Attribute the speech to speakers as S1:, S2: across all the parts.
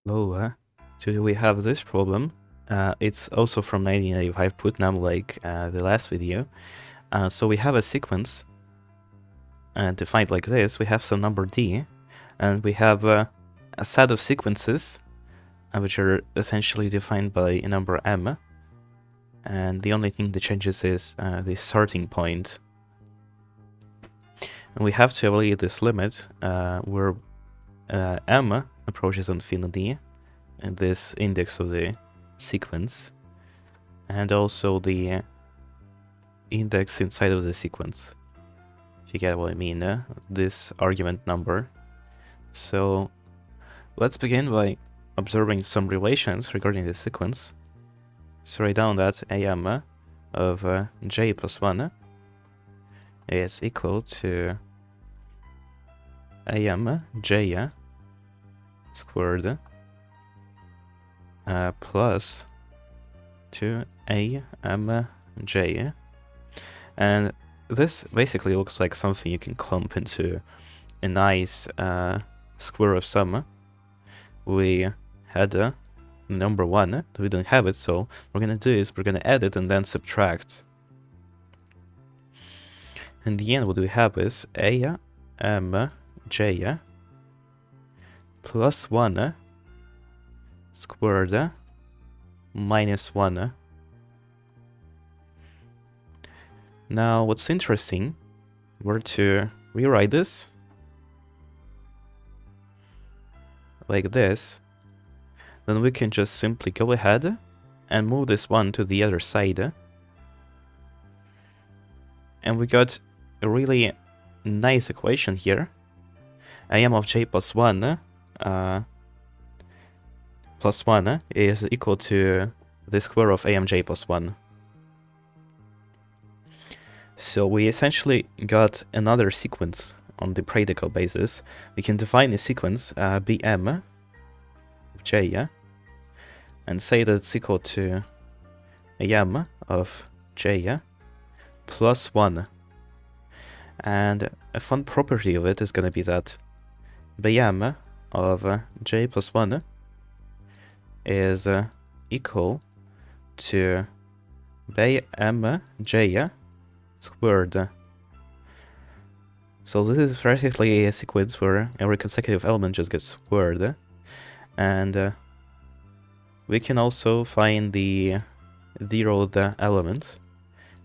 S1: Hello, today we have this problem. It's also from 1985 Putnam, like the last video. So we have a sequence defined like this. We have some number d, and we have a set of sequences which are essentially defined by a number m. And the only thing that changes is the starting point. And we have to evaluate this limit where m approaches infinity, and this index of the sequence, and also the index inside of the sequence, if you get what I mean, this argument number. So let's begin by observing some relations regarding the sequence. So write down that am of j plus 1 is equal to am j squared plus 2am j, and this basically looks like something you can clump into a nice square of sum. We had number 1, we don't have it, so what we're gonna do is we're gonna add it and then subtract. In the end, what we have is am j plus 1 squared minus 1. Now, what's interesting, we're to rewrite this like this, then we can just simply go ahead and move this 1 to the other side. And we got a really nice equation here. Am of j plus 1 is equal to the square of amj plus 1. So we essentially got another sequence on the practical basis. We can define a sequence bm of j and say that it's equal to am of j plus 1. And a fun property of it is going to be that bm of j plus 1 is equal to bm j squared. So this is practically a sequence where every consecutive element just gets squared, and we can also find the zeroth element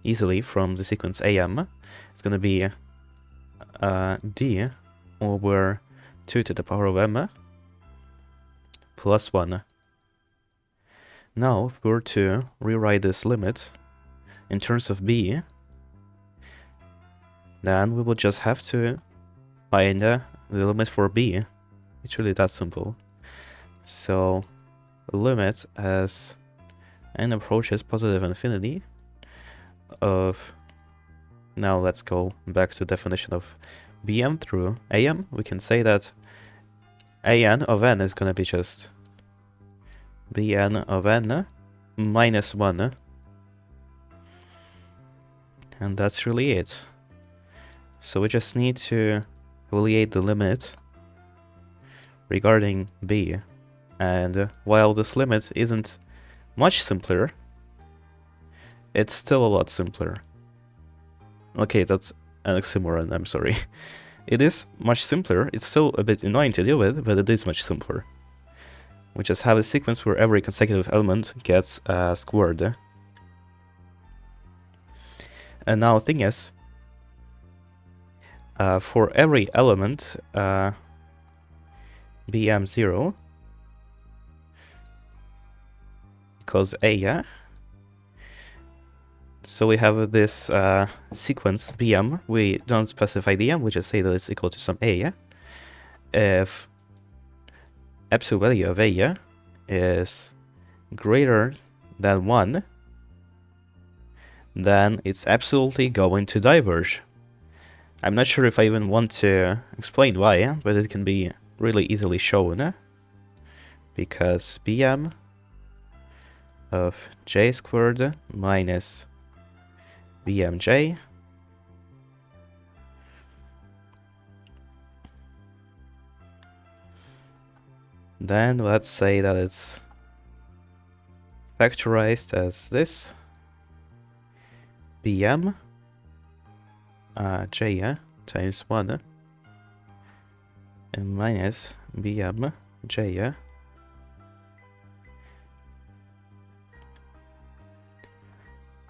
S1: easily from the sequence am. It's going to be d over 2 to the power of m plus 1. Now, if we were to rewrite this limit in terms of b, then we will just have to find the limit for b. It's really that simple. So, the limit as n approaches positive infinity of... Now let's go back to definition of bm through am. We can say that an of n is going to be just bn of n minus 1. And that's really it. So we just need to evaluate the limit regarding b. And while this limit isn't much simpler, it's still a lot simpler. Okay, that's an oxymoron, I'm sorry. It is much simpler. It's still a bit annoying to deal with, but it is much simpler. We just have a sequence where every consecutive element gets squared. And now the thing is, for every element bm0 equals a, so we have this sequence bm. We don't specify the m, we just say that it's equal to some a. If absolute value of a is greater than 1, then it's absolutely going to diverge. I'm not sure if I even want to explain why, but it can be really easily shown. Because bm of j squared minus bmj Then let's say that it's factorized as this bm j times 1 and minus bm j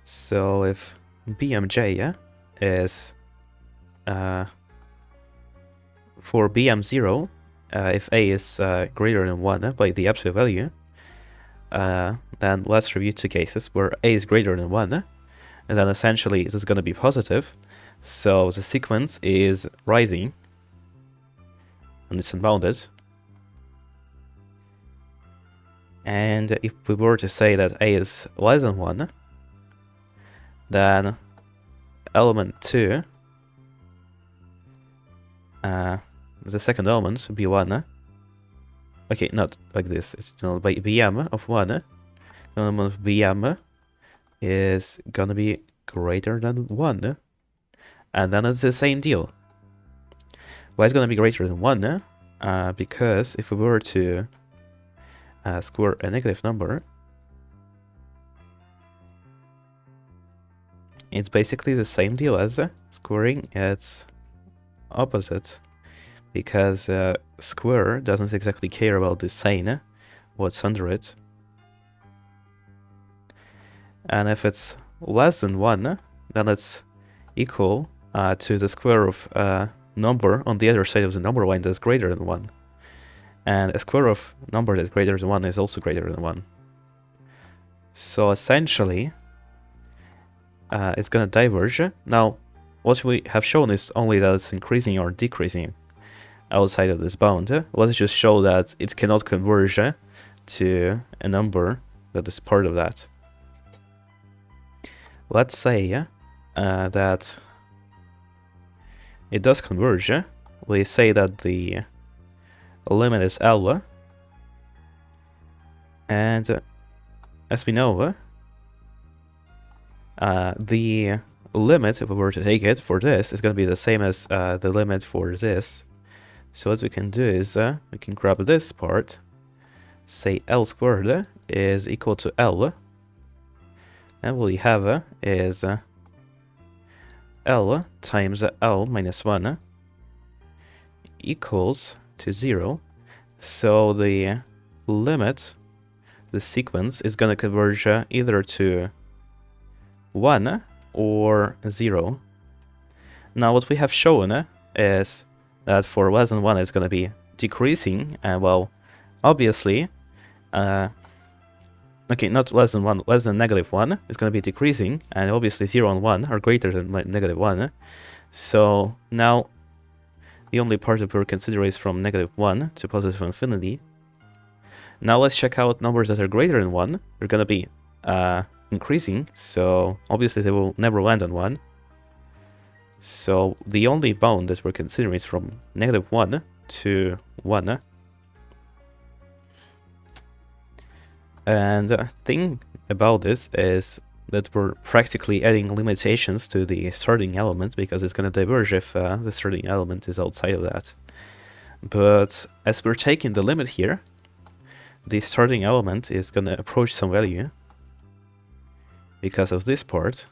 S1: so if bmj is for bm0, if a is greater than 1 by the absolute value, then let's review two cases where a is greater than 1, and then essentially this is going to be positive, so the sequence is rising and it's unbounded. And if we were to say that a is less than 1, then element 2, the second element, b1, okay, not like this, it's by bm of 1, the element of bm is gonna be greater than 1, and then it's the same deal. Why is gonna be greater than 1? Because if we were to square a negative number, it's basically the same deal as squaring its opposite, because square doesn't exactly care about the sign, what's under it. And if it's less than 1, then it's equal to the square of a number on the other side of the number line that's greater than 1. And a square of number that's greater than 1 is also greater than 1. So essentially, it's going to diverge. Now, what we have shown is only that it's increasing or decreasing outside of this bound. Let's just show that it cannot converge to a number that is part of that. Let's say that it does converge. We say that the limit is L, and as we know, the limit, if we were to take it for this, is going to be the same as the limit for this. So what we can do is we can grab this part, say L squared is equal to L, and what we have is L times L minus 1 equals to 0. So the limit, the sequence, is going to converge either to 1 or 0. Now what we have shown is that for less than 1 it's going to be decreasing, and well, obviously, okay, not less than 1, less than negative 1 is going to be decreasing, and obviously 0 and 1 are greater than negative 1. So now the only part that we're considering is from negative 1 to positive infinity. Now let's check out numbers that are greater than 1. They're going to be increasing, so obviously they will never land on 1. So the only bound that we're considering is from negative 1 to 1. And the thing about this is that we're practically adding limitations to the starting element, because it's going to diverge if the starting element is outside of that. But as we're taking the limit here, the starting element is going to approach some value because of this part.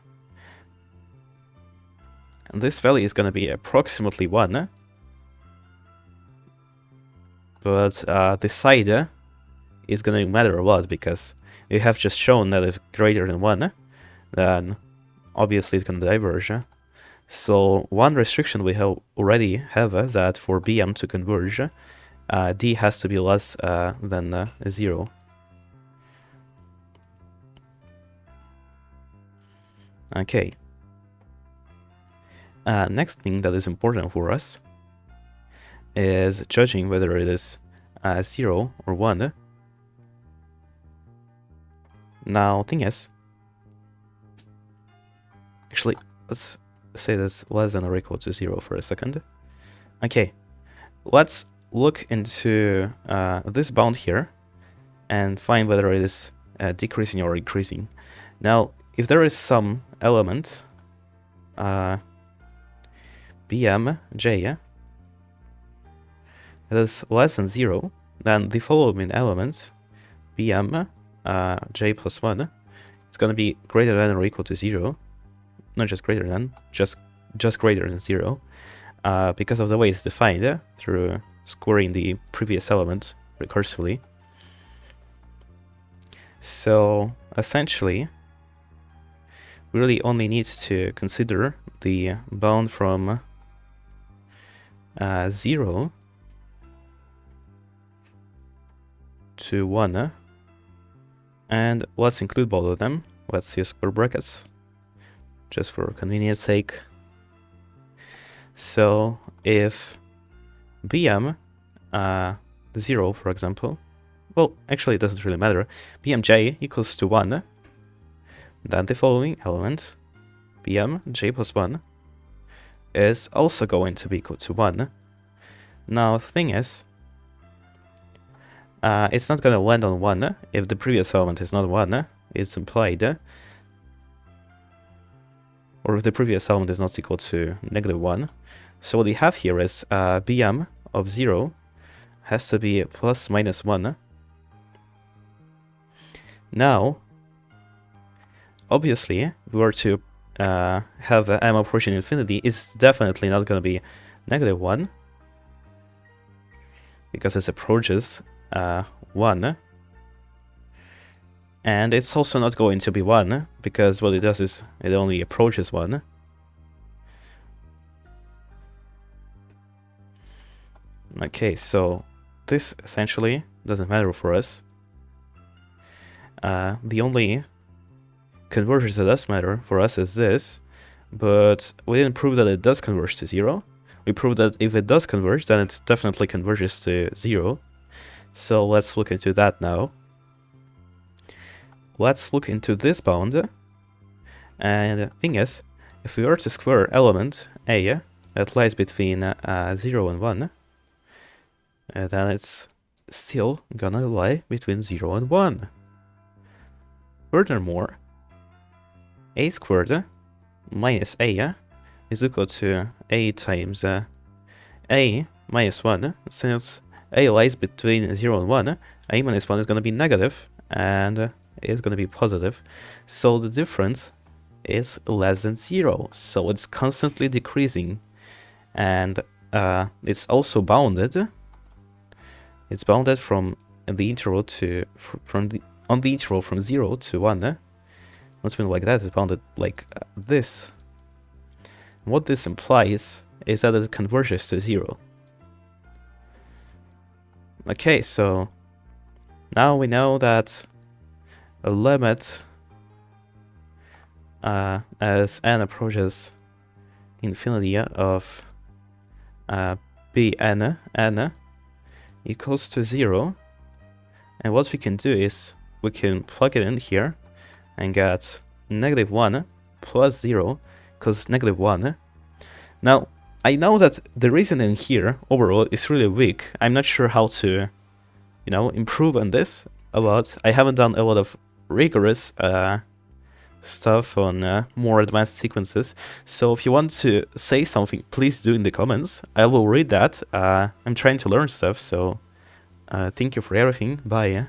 S1: And this value is going to be approximately 1. But the side is going to matter a lot, because we have just shown that if greater than 1, then obviously it's going to diverge. So one restriction we already have is that for Bm to converge, D has to be less than 0. Okay. Next thing that is important for us is judging whether it is 0 or 1. Now, thing is, actually, let's say this less than or equal to 0 for a second. Okay, let's look into this bound here and find whether it is decreasing or increasing. Now, if there is some element Bm j that is less than 0, then the following element, bm j plus 1, it's going to be greater than or equal to 0. Not just greater than, just greater than 0, because of the way it's defined through squaring the previous element recursively. So essentially, we really only need to consider the bound from 0 to 1, and let's include both of them. Let's use square brackets, just for convenience sake. So if bm 0, for example, well, actually it doesn't really matter, bmj equals to 1, then the following element, bm j plus 1, is also going to be equal to 1. Now, the thing is, it's not going to land on 1 if the previous element is not 1, it's implied, or if the previous element is not equal to -1. So what we have here is bm of 0 has to be plus minus 1. Now, obviously, if we were to have m approaching infinity, it's definitely not going to be -1, because it approaches 1. And it's also not going to be 1, because what it does is it only approaches 1. Okay, so this essentially doesn't matter for us. The only convergence that does matter for us is this, but we didn't prove that it does converge to 0. We proved that if it does converge, then it definitely converges to 0. So let's look into that now. Let's look into this bound. And the thing is, if we were to square element a that lies between 0 and 1, then it's still gonna lie between 0 and 1. Furthermore, a squared minus a is equal to a times a minus 1. Since a lies between 0 and 1, a minus 1 is going to be negative, and is going to be positive. So the difference is less than 0. So it's constantly decreasing, and it's also bounded. It's bounded from the interval to on the interval from 0 to 1. Not even like that, it's bounded like this. And what this implies is that it converges to 0. Okay, so now we know that a limit as n approaches infinity of bn n equals to 0. And what we can do is we can plug it in here and get -1 plus 0 because -1. Now, I know that the reasoning here overall is really weak. I'm not sure how to, improve on this a lot. I haven't done a lot of rigorous stuff on more advanced sequences. So if you want to say something, please do in the comments. I will read that. I'm trying to learn stuff, so thank you for everything. Bye.